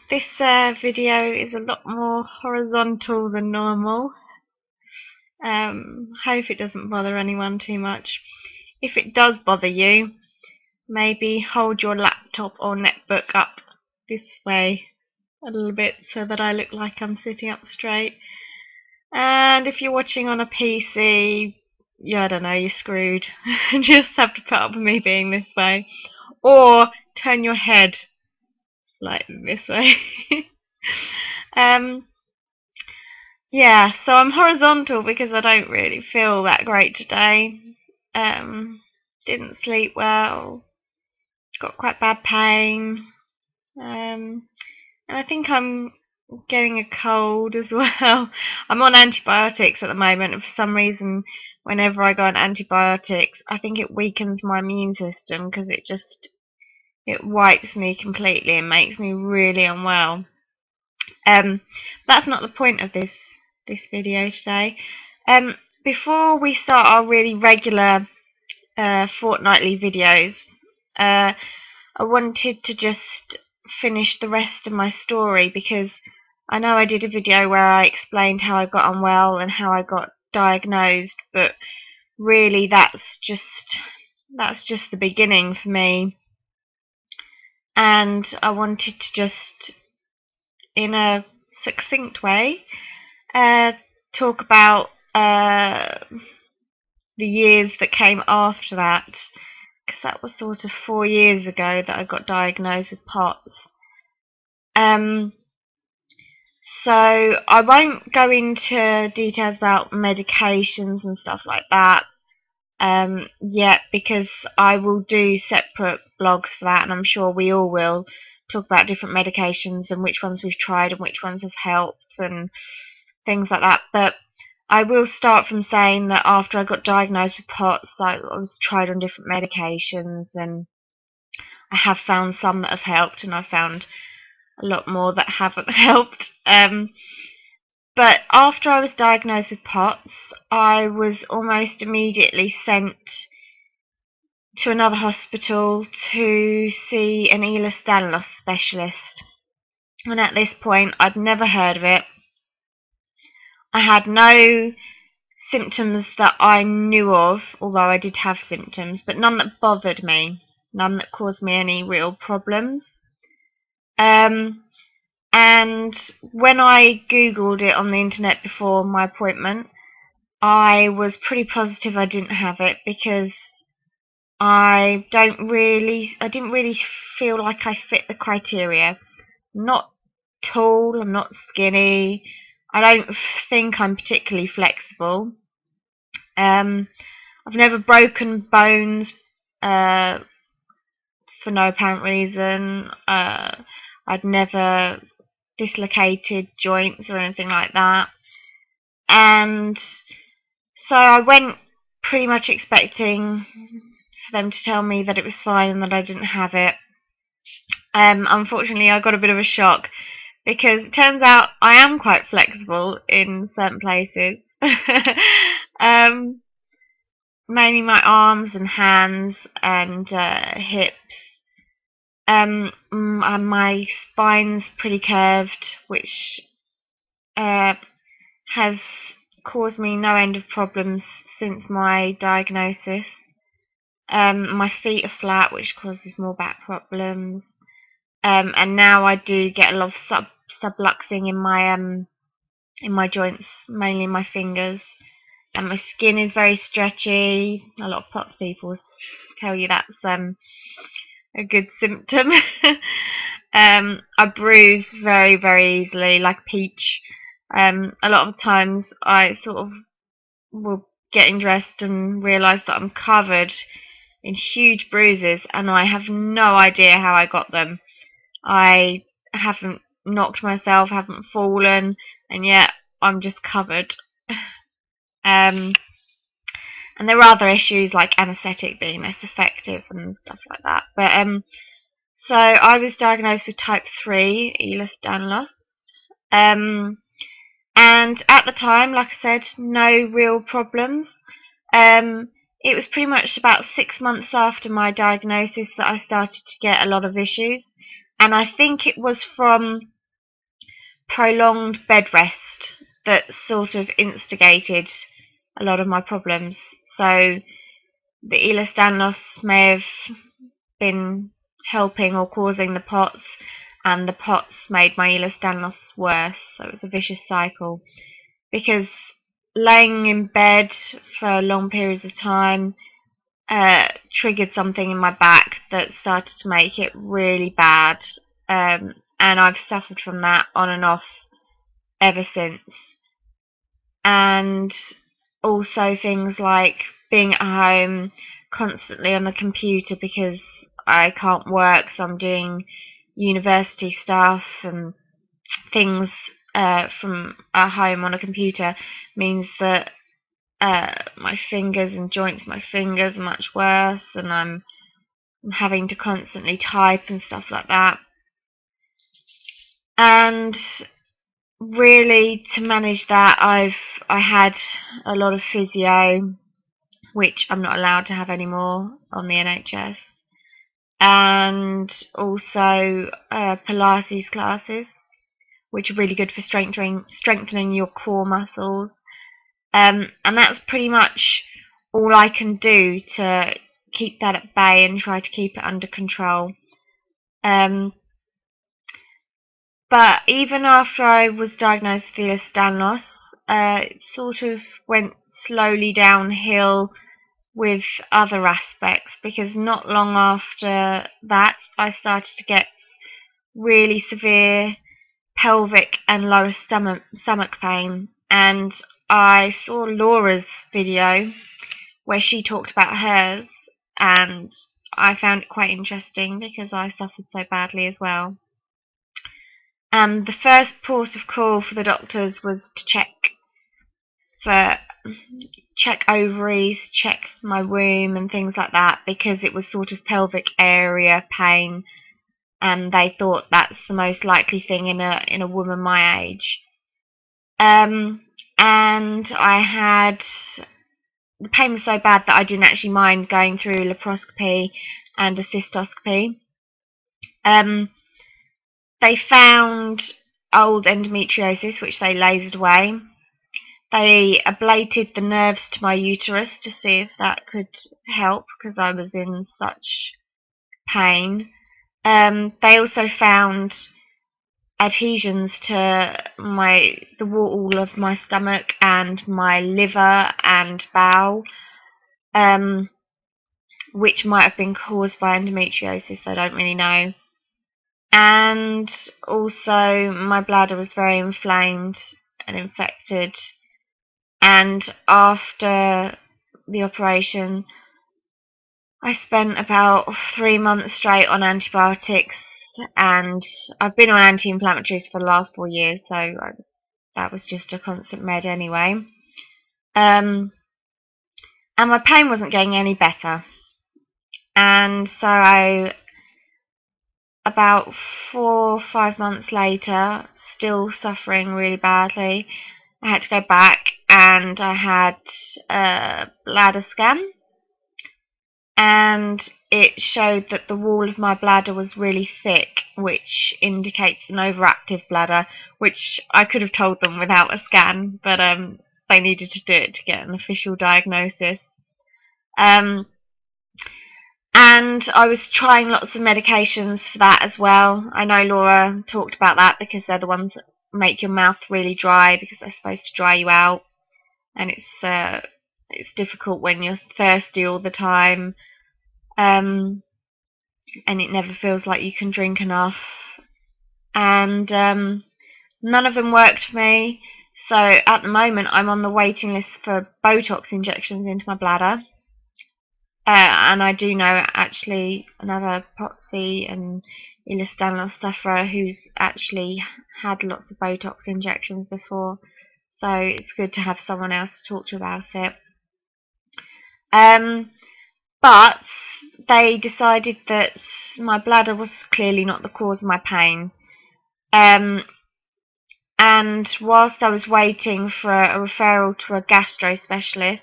This video is a lot more horizontal than normal. Hope it doesn't bother anyone too much. If it does bother you, maybe hold your laptop or netbook up this way a little bit so that I look like I'm sitting up straight. And if you're watching on a PC, yeah, I don't know, you're screwed. You just have to put up with me being this way. Or turn your head like this way. Yeah, so I'm horizontal because I don't really feel that great today. Didn't sleep well, got quite bad pain, and I think I'm getting a cold as well. I'm on antibiotics at the moment, and for some reason, whenever I go on antibiotics, I think it weakens my immune system because it wipes me completely and makes me really unwell. That's not the point of this video today. Before we start our really regular fortnightly videos, I wanted to just finish the rest of my story because I know I did a video where I explained how I got unwell and how I got diagnosed, but really that's just the beginning for me. And I wanted to just, in a succinct way, talk about the years that came after that, because that was sort of 4 years ago that I got diagnosed with POTS. So I won't go into details about medications and stuff like that yet, because I will do separate blogs for that, and I'm sure we all will talk about different medications and which ones we've tried and which ones have helped and things like that. But I will start from saying that after I got diagnosed with POTS, I was tried on different medications, and I have found some that have helped, and I've found a lot more that haven't helped. But after I was diagnosed with POTS, I was almost immediately sent to another hospital to see an Ehlers-Danlos specialist. And at this point, I'd never heard of it. I had no symptoms that I knew of, although I did have symptoms, but none that bothered me, none that caused me any real problems. And when I googled it on the internet before my appointment, I was pretty positive I didn't have it, because I didn't really feel like I fit the criteria. I'm not tall, I'm not skinny, I don't think I'm particularly flexible. I've never broken bones for no apparent reason. I'd never dislocated joints or anything like that. And so I went pretty much expecting for them to tell me that it was fine and that I didn't have it. Unfortunately, I got a bit of a shock, because it turns out I am quite flexible in certain places. Mainly my arms and hands and hips. And my spine's pretty curved, which has caused me no end of problems since my diagnosis. My feet are flat, which causes more back problems. And now I do get a lot of subluxing in my joints, mainly my fingers. And my skin is very stretchy. A lot of POTS people tell you that's a good symptom. I bruise very, very easily, like peach. A lot of times I sort of will getting dressed and realise that I'm covered in huge bruises, and I have no idea how I got them. I haven't knocked myself, haven't fallen, and yet I'm just covered. And there are other issues like anaesthetic being less effective and stuff like that. But so I was diagnosed with type 3 Ehlers-Danlos. And at the time, like I said, no real problems. It was pretty much about 6 months after my diagnosis that I started to get a lot of issues. And I think it was from prolonged bed rest that sort of instigated a lot of my problems. So the elastanos may have been helping or causing the POTS, and the POTS made my elastanos worse. So it was a vicious cycle, because laying in bed for long periods of time triggered something in my back that started to make it really bad, and I've suffered from that on and off ever since. And also things like being at home constantly on the computer because I can't work, so I'm doing university stuff and things from at home on a computer, means that my fingers and joints of my fingers are much worse, and I'm having to constantly type and stuff like that. And really, to manage that, I had a lot of physio, which I'm not allowed to have anymore on the NHS, and also Pilates classes, which are really good for strengthening your core muscles. And that's pretty much all I can do to keep that at bay and try to keep it under control. But even after I was diagnosed with elastanos, it sort of went slowly downhill with other aspects, because not long after that I started to get really severe pelvic and lower stomach pain, and I saw Laura's video where she talked about hers, and I found it quite interesting because I suffered so badly as well. And the first port of call for the doctors was to check ovaries, check my womb and things like that, because it was sort of pelvic area pain, and they thought that's the most likely thing in a woman my age. And I had, the pain was so bad that I didn't actually mind going through laparoscopy and a cystoscopy. They found old endometriosis, which they lasered away. They ablated the nerves to my uterus to see if that could help, because I was in such pain. They also found adhesions to the wall of my stomach and my liver and bowel, which might have been caused by endometriosis, I don't really know. And also my bladder was very inflamed and infected, and after the operation I spent about 3 months straight on antibiotics, and I've been on anti-inflammatories for the last 4 years, so that was just a constant med anyway. And my pain wasn't getting any better, and so about 4 or 5 months later, still suffering really badly, I had to go back, and I had a bladder scan, and it showed that the wall of my bladder was really thick, which indicates an overactive bladder, which I could have told them without a scan, but they needed to do it to get an official diagnosis. And I was trying lots of medications for that as well. I know Laura talked about that, because they're the ones that make your mouth really dry, because they're supposed to dry you out. And it's difficult when you're thirsty all the time, and it never feels like you can drink enough. And none of them worked for me. So at the moment I'm on the waiting list for Botox injections into my bladder. And I do know actually another POTSy and elastanos sufferer who's actually had lots of Botox injections before, so it's good to have someone else to talk to about it. But they decided that my bladder was clearly not the cause of my pain. And whilst I was waiting for a referral to a gastro specialist,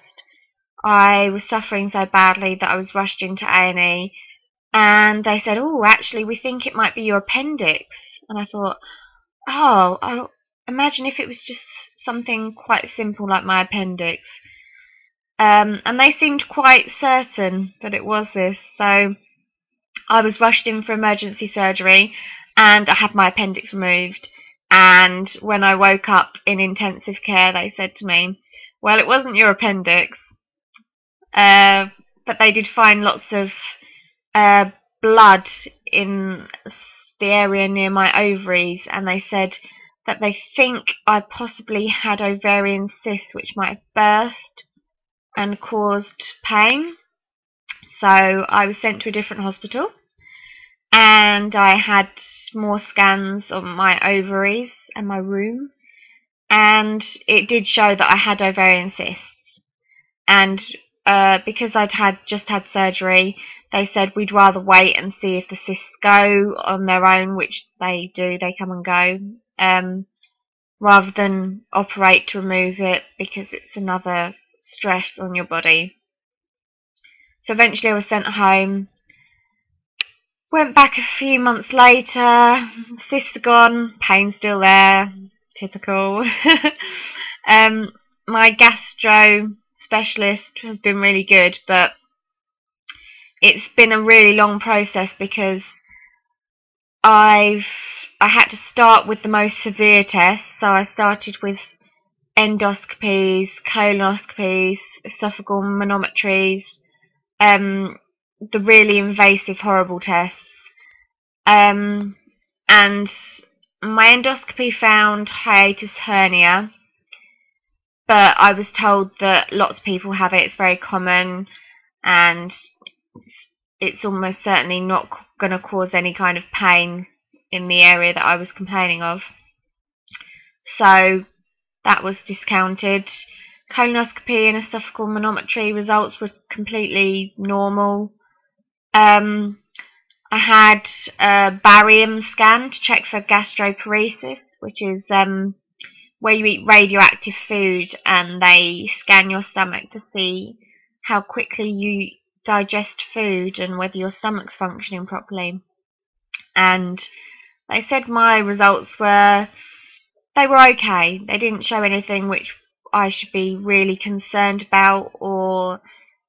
I was suffering so badly that I was rushed into A&E, and they said, "Oh, actually, we think it might be your appendix." And I thought, oh, imagine if it was just something quite simple like my appendix. And they seemed quite certain that it was this. So I was rushed in for emergency surgery and I had my appendix removed. And when I woke up in intensive care, they said to me, well, it wasn't your appendix, but they did find lots of uh, blood in the area near my ovaries, and they said that they think I possibly had ovarian cysts which might have burst and caused pain. So I was sent to a different hospital, and I had more scans of my ovaries and my room, and it did show that I had ovarian cysts. And because I'd just had surgery, they said we'd rather wait and see if the cysts go on their own, which they do, they come and go, rather than operate to remove it, because it's another stress on your body. So eventually I was sent home. Went back a few months later, cysts are gone, pain still there, typical. My gastro specialist has been really good, but it's been a really long process because I had to start with the most severe tests. So I started with endoscopies, colonoscopies, esophageal manometries, the really invasive, horrible tests. And my endoscopy found hiatus hernia, but I was told that lots of people have it, it's very common, and it's almost certainly not going to cause any kind of pain in the area that I was complaining of. So that was discounted. Colonoscopy and esophageal manometry results were completely normal. I had a barium scan to check for gastroparesis, which is where you eat radioactive food and they scan your stomach to see how quickly you digest food and whether your stomach's functioning properly. And they said my results were okay. They didn't show anything which I should be really concerned about or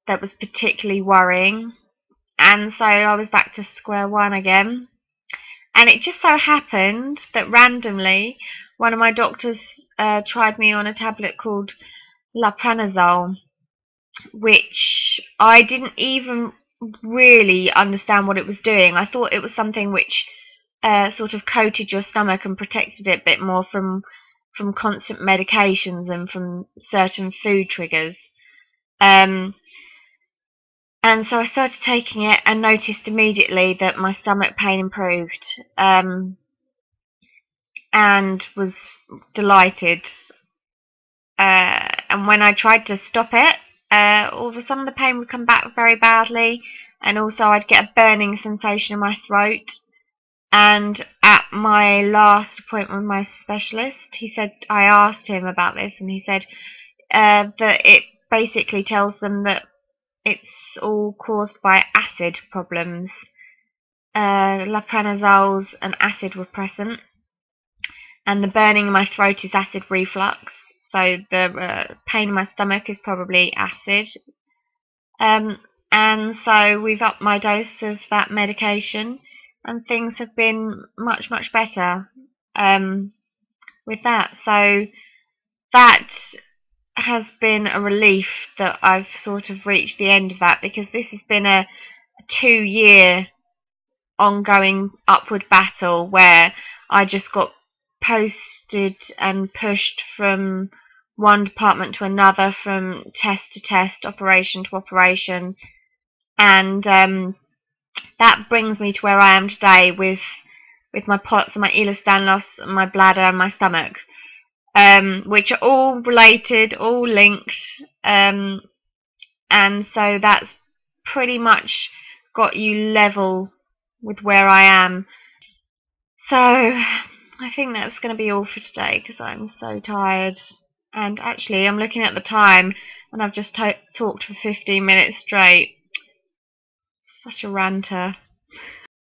that was particularly worrying. And so I was back to square one again. And it just so happened that randomly one of my doctors tried me on a tablet called lapranazole, which I didn't even really understand what it was doing. I thought it was something which sort of coated your stomach and protected it a bit more from constant medications and from certain food triggers. And so I started taking it and noticed immediately that my stomach pain improved, and was delighted. And when I tried to stop it, all of a sudden the pain would come back very badly, and also I'd get a burning sensation in my throat. And at my last appointment with my specialist, I asked him about this, and he said that it basically tells them that it's all caused by acid problems. Lapranazoles and acid were present, and the burning in my throat is acid reflux. So the pain in my stomach is probably acid. And so we've upped my dose of that medication, and things have been much, much better with that. So that has been a relief that I've sort of reached the end of that, because this has been a 2-year ongoing upward battle where I just got posted and pushed from one department to another, from test to test, operation to operation, and that brings me to where I am today with my POTS and my Ehlers-Danlos and my bladder and my stomach, which are all related, all linked, and so that's pretty much got you level with where I am. So I think that's going to be all for today, because I'm so tired. And actually, I'm looking at the time, and I've just talked for 15 minutes straight. Such a ranter.